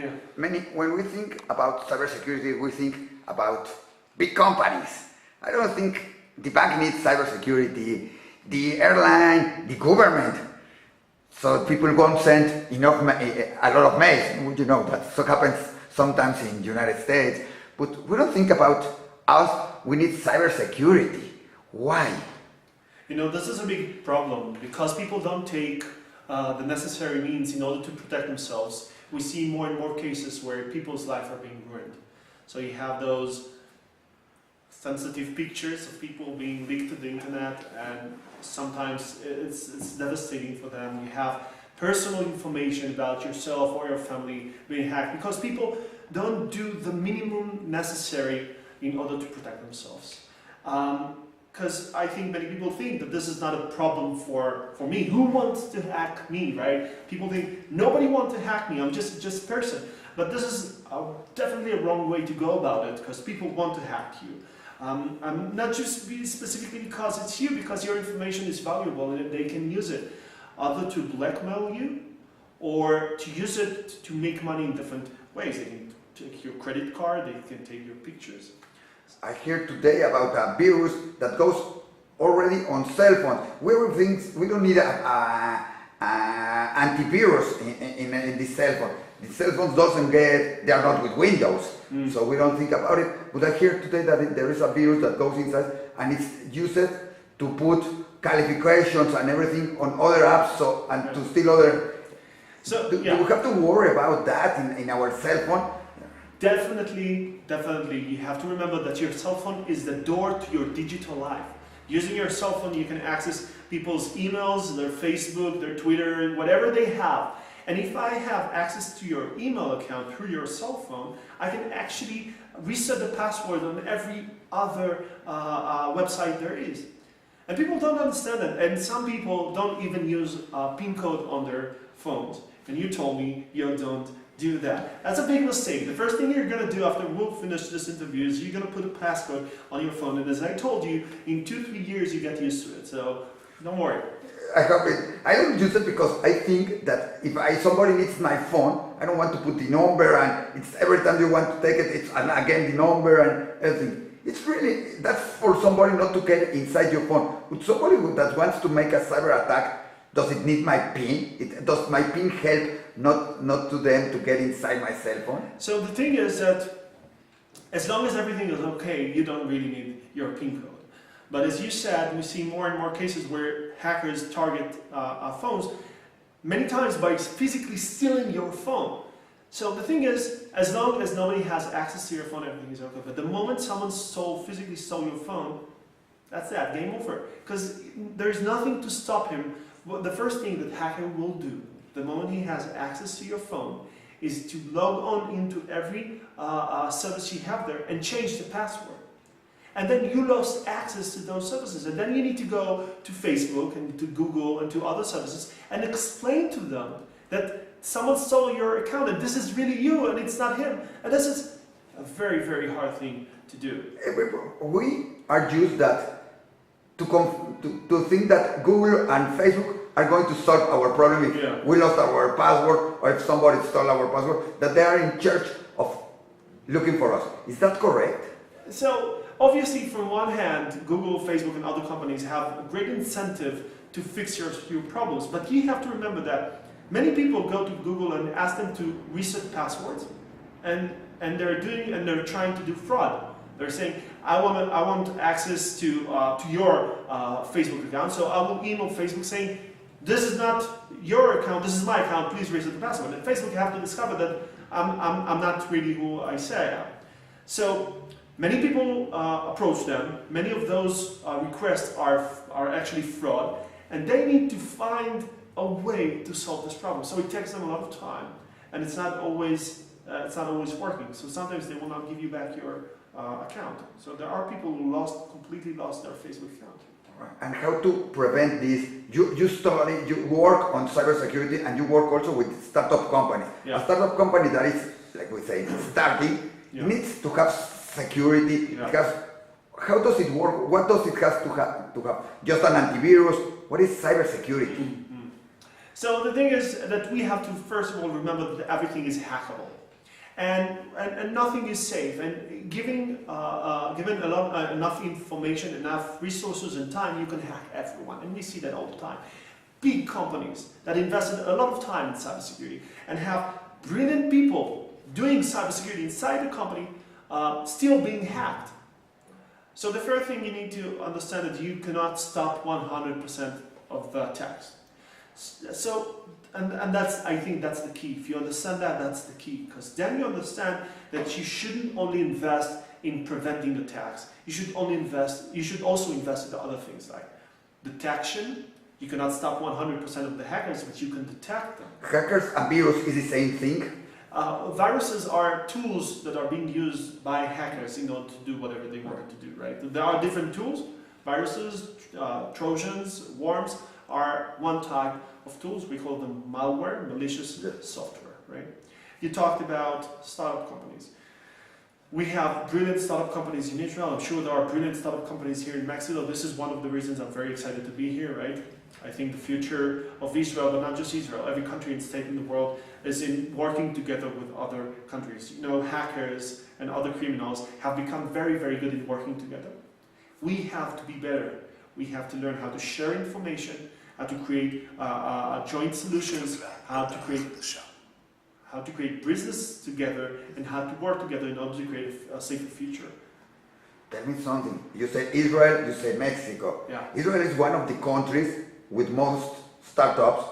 Yeah. Many, when we think about cybersecurity, we think about big companies. I don't think the bank needs cybersecurity, the airline, the government. So people won't send enough, a lot of mails. You know, that so happens sometimes in the United States. But we don't think about us. We need cybersecurity. Why? You know, this is a big problem because people don't take the necessary means in order to protect themselves. We see more and more cases where people's lives are being ruined. So you have those sensitive pictures of people being leaked to the internet, and sometimes it's devastating for them. You have personal information about yourself or your family being hacked because people don't do the minimum necessary in order to protect themselves. Because I think many people think that this is not a problem for me. Who wants to hack me, right? People think, nobody wants to hack me, I'm just a person. But this is definitely a wrong way to go about it, because people want to hack you. I'm not just specifically because it's you, because your information is valuable and they can use it either to blackmail you or to use it to make money in different ways. They can take your credit card, they can take your pictures. I heard today about a virus that goes already on cell phone. We don't need a antivirus in the cell phone. The cell phone they are not with Windows, so we don't think about it. But I hear today that there is a virus that goes inside and it's used to put qualifications and everything on other apps, to steal other. So do we have to worry about that in our cell phone? Definitely. You have to remember that your cell phone is the door to your digital life. Using your cell phone, you can access people's emails, their Facebook, their Twitter, whatever they have. And if I have access to your email account through your cell phone, I can actually reset the password on every other website there is. And people don't understand that. And some people don't even use a PIN code on their phones. And you told me you don't do that. That's a big mistake. The first thing you're going to do after we'll finish this interview is you're going to put a passcode on your phone. And as I told you, in 2-3 years you get used to it. So don't worry. I have it. I don't use it because I think that if somebody needs my phone, I don't want to put the number, and it's every time you want to take it, it's again the number and everything. It's really, that's for somebody not to get inside your phone. But somebody that wants to make a cyber attack, does it need my PIN? Does my PIN help not to them to get inside my cell phone? So the thing is that as long as everything is okay, you don't really need your PIN code. But as you said, we see more and more cases where hackers target phones, many times by physically stealing your phone. So the thing is, as long as nobody has access to your phone, everything is okay. But the moment someone physically stole your phone, that's that, game over. Because there's nothing to stop him. Well, the first thing that hacker will do, the moment he has access to your phone, is to log on into every service you have there and change the password. And then you lost access to those services. And then you need to go to Facebook and to Google and to other services and explain to them that someone stole your account and this is really you and it's not him. And this is a very, very hard thing to do. We are used to think that Google and Facebook are going to solve our problem if we lost our password or if somebody stole our password, that they are in charge of looking for us. Is that correct? So, obviously, from one hand, Google, Facebook, and other companies have a great incentive to fix your problems. But you have to remember that many people go to Google and ask them to reset passwords, and they're trying to do fraud. They're saying, I want access to your Facebook account, so I will email Facebook saying, this is not your account, this is my account, please reset the password. And Facebook have to discover that I'm not really who I say I am. So many people approach them. Many of those requests are actually fraud, and they need to find a way to solve this problem. So it takes them a lot of time, and it's not always working. So sometimes they will not give you back your account. So there are people who completely lost their Facebook account. And how to prevent this? You work on cybersecurity, and you work also with startup company. Yeah. A startup company that is, like we say, starting needs to have security. Yeah. How does it work? What does it have to have? Just an antivirus? What is cybersecurity? Mm-hmm. So the thing is that we have to first of all remember that everything is hackable. And nothing is safe. And given enough information, enough resources and time, you can hack everyone. And we see that all the time. Big companies that invested a lot of time in cybersecurity and have brilliant people doing cybersecurity inside the company still being hacked. So the first thing you need to understand is that you cannot stop 100% of the attacks. So, and that's, I think that's the key. If you understand that, that's the key. Because then you understand that you shouldn't only invest in preventing attacks. You should also invest in the other things like detection. You cannot stop 100% of the hackers, but you can detect them. Hackers and virus is the same thing? Viruses are tools that are being used by hackers in order to do whatever they want to do, right? There are different tools. Viruses, Trojans, worms are one type of tools. We call them malware, malicious software, right? You talked about startup companies. We have brilliant startup companies in Israel. I'm sure there are brilliant startup companies here in Mexico. This is one of the reasons I'm very excited to be here, right? I think the future of Israel, but not just Israel, every country and state in the world is in working together with other countries. You know, hackers and other criminals have become very, very good in working together. We have to be better. We have to learn how to share information, how to create joint solutions, how to create business together, and how to work together in order to create a safer future. Tell me something. You said Israel, you said Mexico. Yeah. Israel is one of the countries with most startups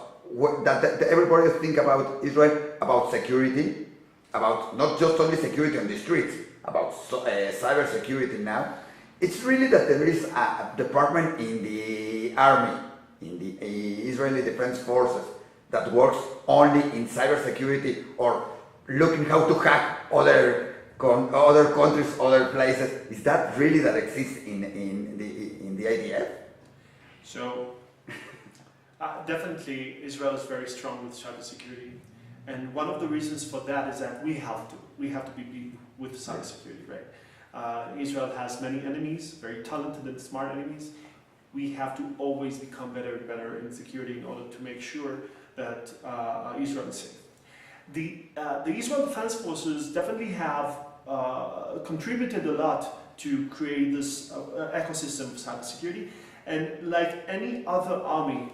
that everybody think about Israel, about security, about not just only security on the streets, about cyber security now. It's really that there is a department in the army, in the Israeli Defense Forces, that works only in cyber security or looking how to hack other countries, other places. Is that really that exists in the IDF? So, definitely Israel is very strong with cybersecurity, and one of the reasons for that is that we have to be big with cybersecurity, right? Israel has many enemies, very talented and smart enemies. We have to always become better and better in security in order to make sure that Israel is safe. The Israel Defense Forces definitely have contributed a lot to create this ecosystem of cybersecurity, and like any other army,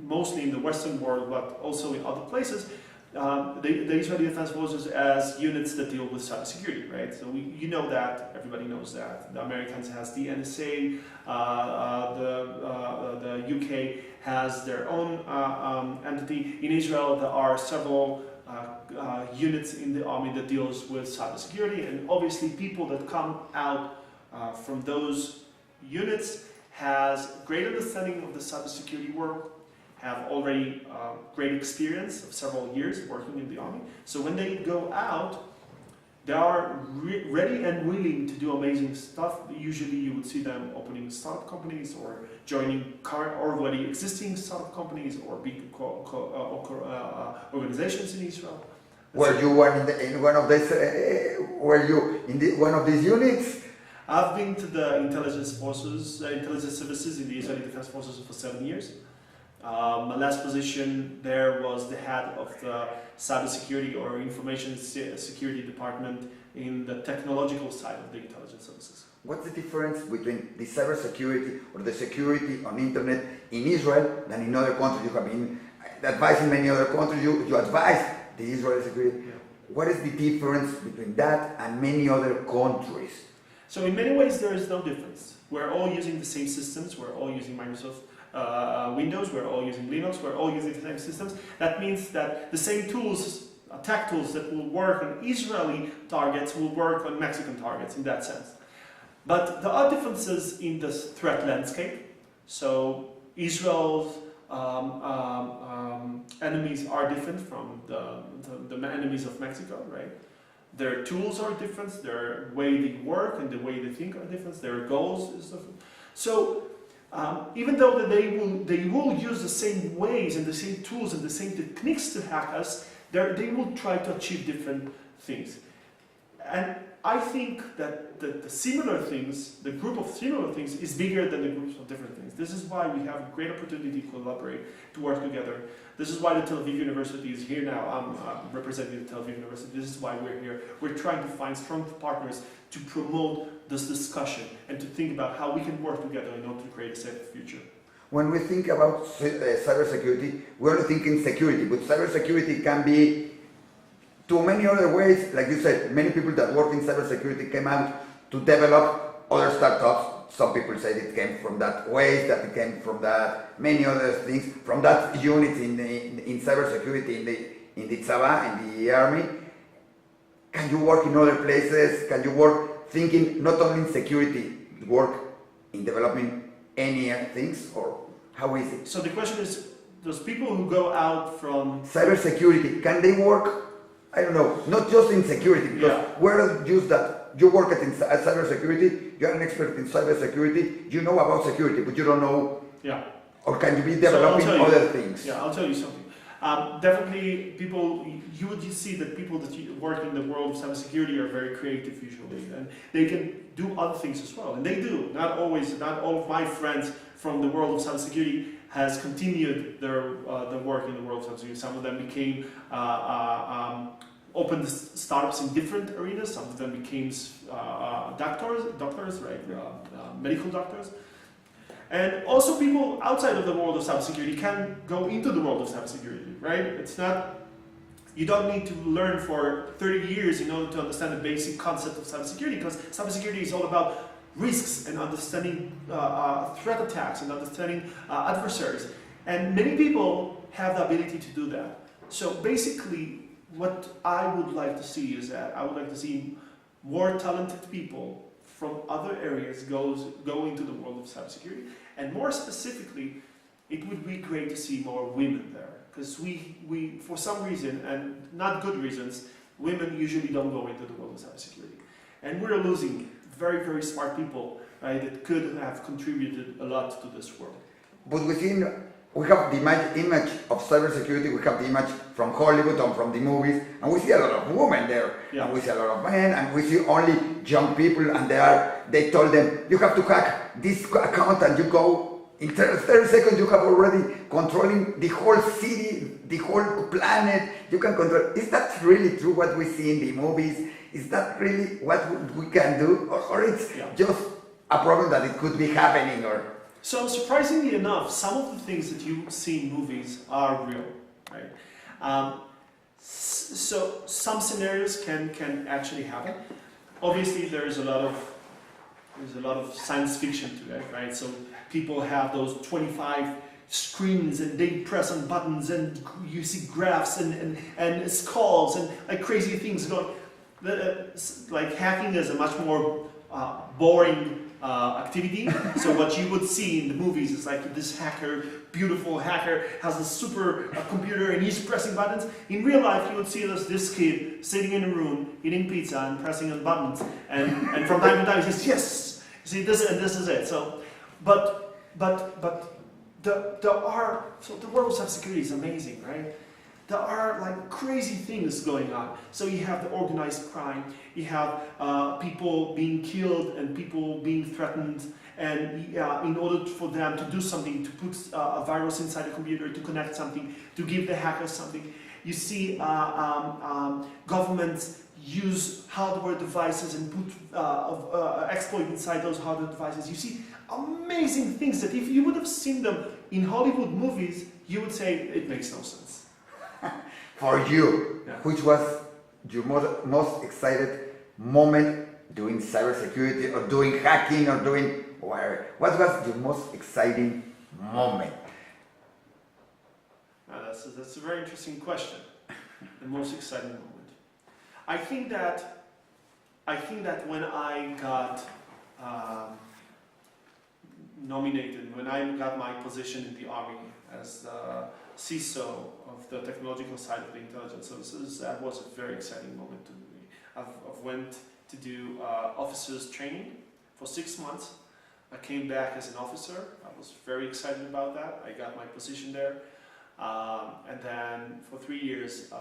mostly in the Western world, but also in other places, the Israeli Defense Forces as units that deal with cybersecurity, right? So you know that, everybody knows that. The Americans has the NSA, the UK has their own entity. In Israel, there are several units in the army that deals with cybersecurity, and obviously people that come out from those units has great understanding of the cybersecurity world, have already great experience of several years working in the army. So when they go out, they are ready and willing to do amazing stuff. Usually you would see them opening startup companies or joining already existing startup companies or big organizations in Israel. Were you in one of these? Were you in one of these units? I've been to the intelligence services in the Israeli Defense Forces for 7 years. My last position there was the head of the cybersecurity or information security department in the technological side of the intelligence services. What's the difference between the cybersecurity or the security on internet in Israel than in other countries? You have been advising many other countries. You advise the Israeli security. Yeah. What is the difference between that and many other countries? So in many ways there is no difference. We're all using the same systems. We're all using Microsoft Windows. We're all using Linux. We're all using the same systems. That means that the same tools, attack tools that will work on Israeli targets will work on Mexican targets in that sense. But there are differences in the threat landscape. So Israel's enemies are different from the enemies of Mexico, right? Their tools are different, their way they work and the way they think are different, their goals is different. So even though they will use the same ways and the same tools and the same techniques to hack us, they will try to achieve different things. And I think that the similar things, the group of similar things, is bigger than the groups of different things. This is why we have a great opportunity to collaborate, to work together. This is why the Tel Aviv University is here now. I'm representing the Tel Aviv University. This is why we're here. We're trying to find strong partners to promote this discussion and to think about how we can work together in order to create a safer future. When we think about cybersecurity, we're only thinking security, but cybersecurity can be to many other ways. Like you said, many people that work in cybersecurity came out to develop other startups. Some people say it came from that waste, that it came from that, many other things, from that unit in cybersecurity in the Tzava, in the army. Can you work in other places? Can you work thinking not only in security, work in developing any things, or how is it? So the question is, those people who go out from cybersecurity, can they work? I don't know, not just in security, because we're used that you work at cybersecurity, you're an expert in cybersecurity, you know about security, but you don't know, or can you be developing other things? Yeah, I'll tell you something. Definitely, you would see that people that work in the world of cybersecurity are very creative usually, and they can do other things as well, and they do. Not always. Not all of my friends from the world of cybersecurity has continued their work in the world of cybersecurity. Some of them became opened startups in different arenas. Some of them became doctors, right? Medical doctors. And also people outside of the world of cybersecurity can go into the world of cybersecurity, right? It's not, you don't need to learn for 30 years in order to understand the basic concept of cybersecurity, because cybersecurity is all about risks and understanding threat attacks and understanding adversaries. And many people have the ability to do that. So basically, what I would like to see is that I would like to see more talented people from other areas go into the world of cybersecurity, and more specifically, it would be great to see more women there, because we for some reason, and not good reasons, women usually don't go into the world of cybersecurity, and we're losing very, very smart people, right, that could have contributed a lot to this world. But we have the image of cybersecurity, we have the image from Hollywood and from the movies, and we see a lot of women there, and we see a lot of men, and we see only young people, and they told them, you have to hack this account, and you go, in 30 seconds you have already controlling the whole city, the whole planet, you can control. Is that really true what we see in the movies? Is that really what we can do? Or it's just a problem that it could be happening? Or So surprisingly enough, some of the things that you see in movies are real, right? So some scenarios can actually happen. Obviously, there's a lot of science fiction to it, right? So people have those 25 screens and they press on buttons and you see graphs and skulls and like crazy things going. Like hacking is a much more boring activity. So what you would see in the movies is like this beautiful hacker, has a super computer and he's pressing buttons. In real life, you would see this kid sitting in a room eating pizza and pressing on buttons, and from time to time he says yes. See this is it. So, but the world of cybersecurity is amazing, right? There are like crazy things going on. So you have the organized crime, you have people being killed and people being threatened, and in order for them to do something, to put a virus inside a computer, to connect something, to give the hackers something. You see governments use hardware devices and put exploit inside those hardware devices. You see amazing things that if you would have seen them in Hollywood movies, you would say it makes no sense. For you, which was your most excited moment doing cybersecurity or doing hacking or doing whatever? What was your most exciting moment? That's a very interesting question. The most exciting moment. I think that when I got nominated, when I got my position in the army as the CISO of the technological side of the intelligence services, that was a very exciting moment to me. I've went to do officers training for 6 months. I came back as an officer. I was very excited about that. I got my position there. And then for 3 years I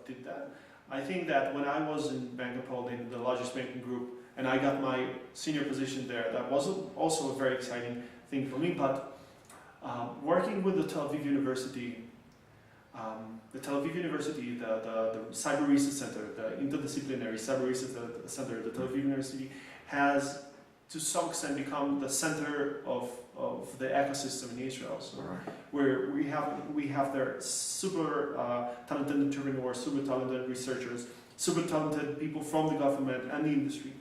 did that. I think that when I was in Bank of Poland, the largest banking group, and I got my senior position there, that was also a very exciting thing for me. But working with the Tel Aviv University, the Cyber Research Center, the interdisciplinary Cyber Research Center, the Tel Aviv University has to some extent become the center of the ecosystem in Israel. So where we have their super talented entrepreneurs, super talented researchers, super talented people from the government and the industry.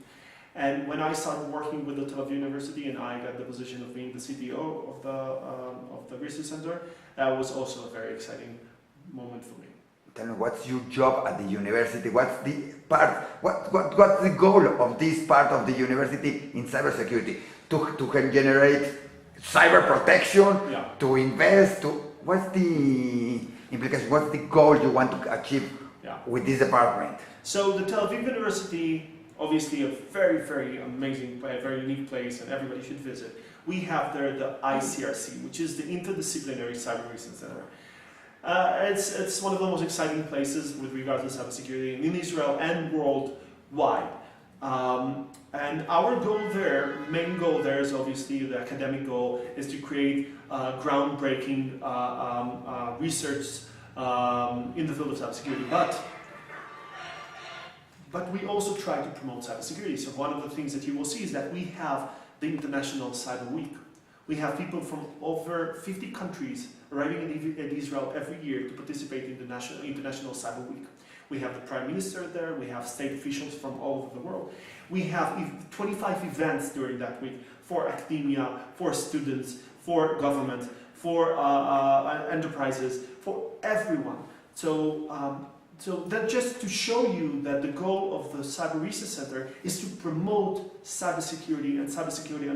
And when I started working with the Tel Aviv University and I got the position of being the CTO of the research center, that was also a very exciting moment for me. Tell me, what's your job at the university? What's the part? What's the goal of this part of the university in cybersecurity? To generate cyber protection, to invest, what's the implication? What's the goal you want to achieve with this department? So the Tel Aviv University, obviously a very, very amazing, very unique place, and everybody should visit. We have there the ICRC, which is the Interdisciplinary Cyber Research Center. It's one of the most exciting places with regard to cybersecurity in Israel and worldwide. And our goal there, main goal there is obviously the academic goal, is to create groundbreaking research in the field of cybersecurity. But we also try to promote cybersecurity. So one of the things that you will see is that we have the International Cyber Week. We have people from over 50 countries arriving in Israel every year to participate in the International Cyber Week. We have the Prime Minister there, we have state officials from all over the world. We have 25 events during that week for academia, for students, for government, for enterprises, for everyone. So that just to show you that the goal of the Cyber Research Center is to promote cybersecurity and cybersecurity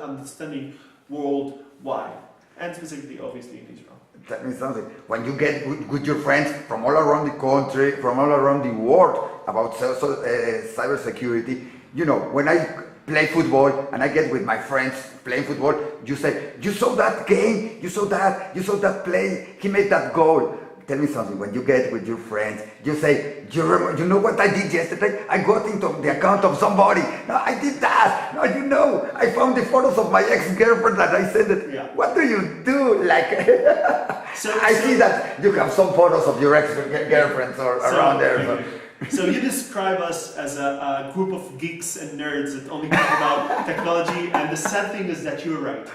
understanding worldwide, and specifically, obviously, in Israel. That means something. When you get with your friends from all around the country, from all around the world about cybersecurity, you know, when I play football and I get with my friends playing football, you say, you saw that game, you saw that play, he made that goal. Tell me something, when you get with your friends, you say, you know what I did yesterday? I got into the account of somebody. No, I did that. No, you know, I found the photos of my ex-girlfriend that I sent it. Yeah. What do you do? Like, I see that you have some photos of your ex-girlfriends around there. So you describe us as a group of geeks and nerds that only talk about technology, and the sad thing is that you're right.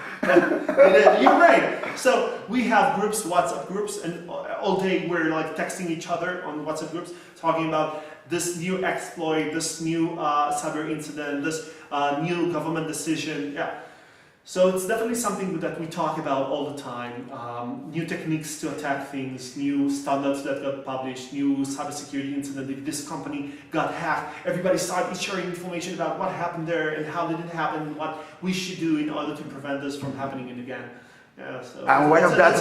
You're right. So we have groups, WhatsApp groups, and all day we're like texting each other on WhatsApp groups, talking about this new exploit, this new cyber incident, this new government decision. Yeah. So it's definitely something that we talk about all the time. New techniques to attack things, new standards that got published, new cybersecurity incident. If this company got hacked, everybody started sharing information about what happened there and how did it happen, what we should do in order to prevent this from happening again. Yeah, so and one of that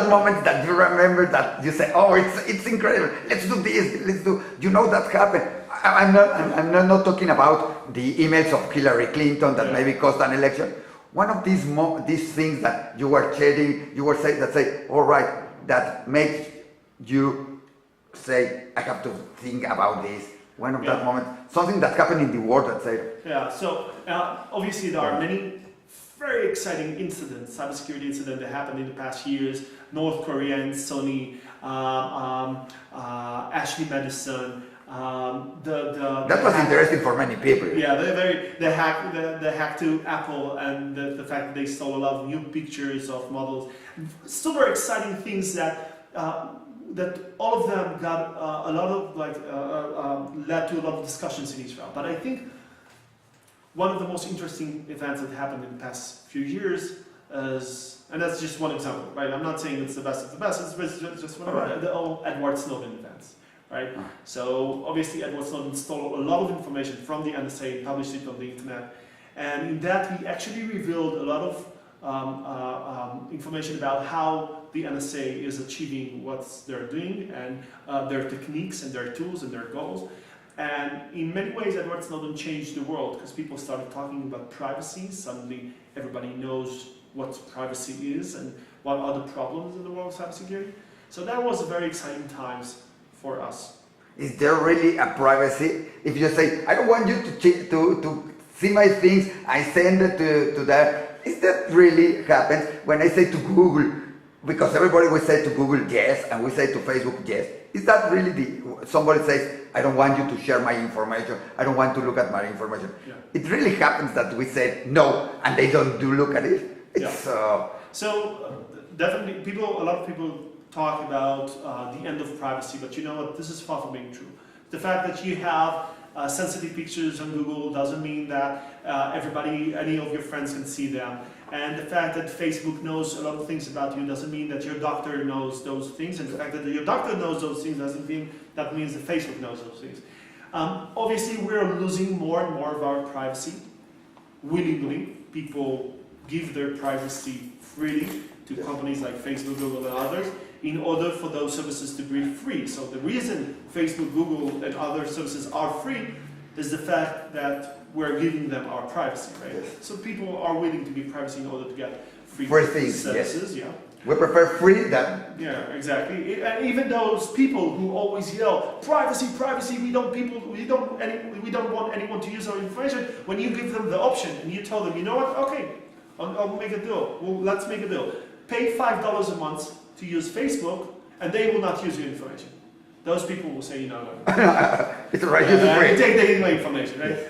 moments that you remember that you say, oh, it's incredible. Let's do this. You know that happened. I'm not talking about the emails of Hillary Clinton that maybe caused an election. One of these things that you were sharing, you were saying that say, all right, that makes you say, I have to think about this. One of that moment, something that happened in the world that said. Yeah. So obviously there are many very exciting incidents, cybersecurity incidents that happened in the past years. North Korea and Sony, Ashley Madison. That was interesting for many people. Yeah, the hack to Apple, and the fact that they stole a lot of new pictures of models. Super exciting things that all of them got a lot of led to a lot of discussions in Israel. But I think one of the most interesting events that happened in the past few years is, and that's just one example, right? I'm not saying it's the best of the best. It's just one of the old Edward Snowden events. Right? So obviously Edward Snowden stole a lot of information from the NSA and published it on the internet, and in that he actually revealed a lot of information about how the NSA is achieving what they're doing, and their techniques and their tools and their goals. And in many ways Edward Snowden changed the world, because people started talking about privacy. Suddenly everybody knows what privacy is and what are the problems in the world of cybersecurity. So that was very exciting times for us. Is there really a privacy? If you say, I don't want you to see my things, I send it to that. Is that really happens? When I say to Google, because everybody will say to Google yes, and we say to Facebook yes. Is that really somebody says, I don't want you to share my information, I don't want to look at my information. Yeah. It really happens that we say no, and they don't do look at it. It's, definitely, a lot of people talk about the end of privacy, but you know what, this is far from being true. The fact that you have sensitive pictures on Google doesn't mean that any of your friends can see them. And the fact that Facebook knows a lot of things about you doesn't mean that your doctor knows those things. And the fact that your doctor knows those things doesn't mean that means that Facebook knows those things. Obviously, we're losing more and more of our privacy willingly. People give their privacy freely to companies like Facebook, Google, and others in order for those services to be free. So the reason Facebook, Google, and other services are free is the fact that we're giving them our privacy, right? Yes. So people are willing to give privacy in order to get free things, services. Yes. Yeah. We prefer free than... Yeah, exactly. And even those people who always yell, privacy, privacy, we don't want anyone to use our information. When you give them the option and you tell them, you know what, okay, I'll make a deal. Well, let's make a deal. Pay $5 a month to use Facebook, and they will not use your information. Those people will say, no. It's right, it's free. They take my information, right?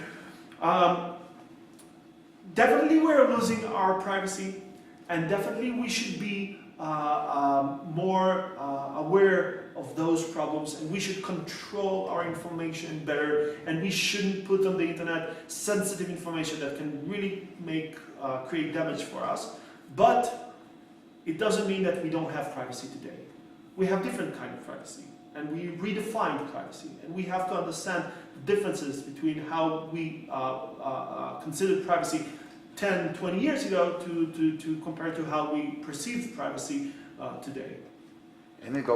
Definitely we're losing our privacy, and definitely we should be more aware of those problems, and we should control our information better, and we shouldn't put on the internet sensitive information that can really create damage for us. But it doesn't mean that we don't have privacy today. We have different kind of privacy, and we redefined privacy, and we have to understand the differences between how we considered privacy 10, 20 years ago to compare to how we perceive privacy today.